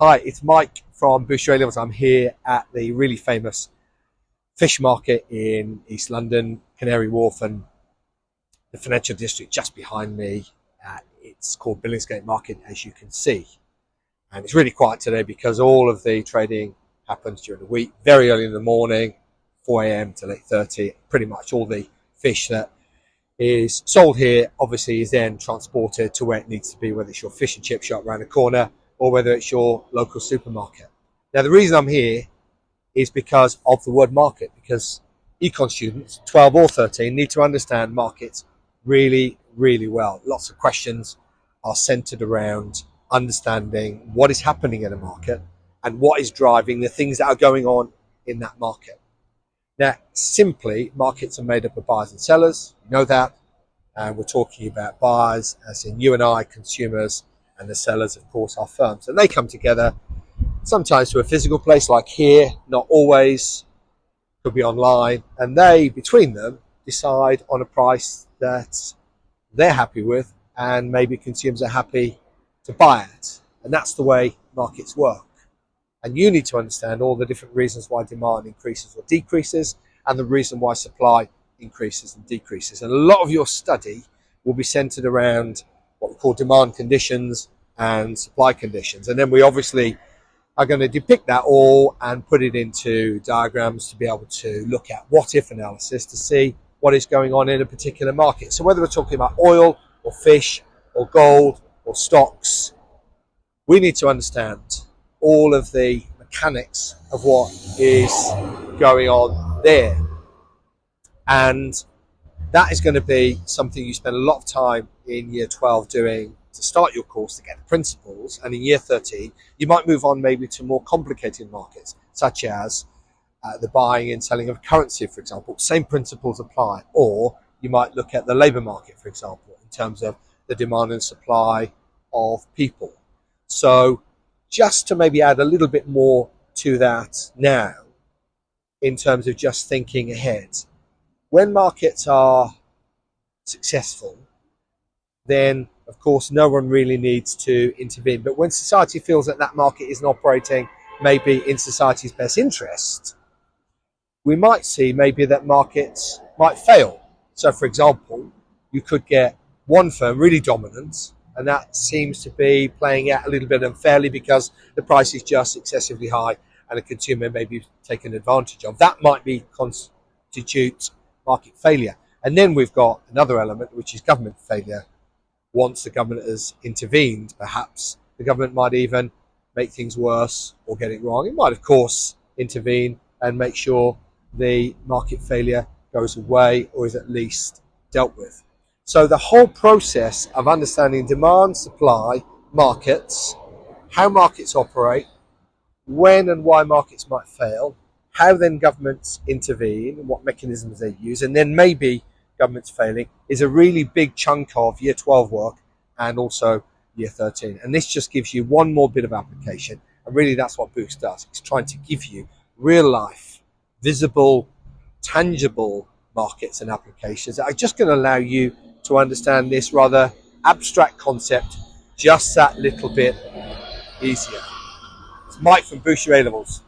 Hi, it's Mike from Boucherie Levels. I'm here at the really famous fish market in East London, Canary Wharf, and the financial district just behind me. It's called Billingsgate Market, as you can see. And it's really quiet today because all of the trading happens during the week, very early in the morning, 4 a.m. to 8:30. Pretty much all the fish that is sold here obviously is then transported to where it needs to be, whether it's your fish and chip shop around the corner or whether it's your local supermarket. Now, the reason I'm here is because of the word market, because econ students, 12 or 13, need to understand markets really, really well. Lots of questions are centered around understanding what is happening in a market and what is driving the things that are going on in that market. Now, simply, markets are made up of buyers and sellers. You know that. And we're talking about buyers, as in you and I, consumers, and the sellers, of course, are firms. And they come together sometimes to a physical place like here, not always, could be online. And they, between them, decide on a price that they're happy with and maybe consumers are happy to buy at. And that's the way markets work. And you need to understand all the different reasons why demand increases or decreases and the reason why supply increases and decreases. And a lot of your study will be centered around what we call demand conditions and supply conditions. And then we obviously are going to depict that all and put it into diagrams to be able to look at what-if analysis to see what is going on in a particular market. So whether we're talking about oil or fish or gold or stocks, we need to understand all of the mechanics of what is going on there. And that is going to be something you spend a lot of time in year 12 doing to start your course to get the principles. And in year 13, you might move on maybe to more complicated markets, such as the buying and selling of currency, for example. Same principles apply. Or you might look at the labour market, for example, in terms of the demand and supply of people. So just to maybe add a little bit more to that now, in terms of just thinking ahead, when markets are successful, then of course no one really needs to intervene. But when society feels that that market isn't operating maybe in society's best interest, we might see maybe that markets might fail. So for example, you could get one firm really dominant, and that seems to be playing out a little bit unfairly because the price is just excessively high and a consumer may be taken advantage of. That might be constitute market failure. And then we've got another element, which is government failure. Once the government has intervened, perhaps the government might even make things worse or get it wrong. It might, of course, intervene and make sure the market failure goes away or is at least dealt with. So the whole process of understanding demand, supply, markets, how markets operate, when and why markets might fail, how then governments intervene, what mechanisms they use, and then maybe governments failing, is a really big chunk of year 12 work and also year 13. And this just gives you one more bit of application. And really that's what Boost does. It's trying to give you real life, visible, tangible markets and applications that are just going to allow you to understand this rather abstract concept just that little bit easier. It's Mike from Boucherie Levels.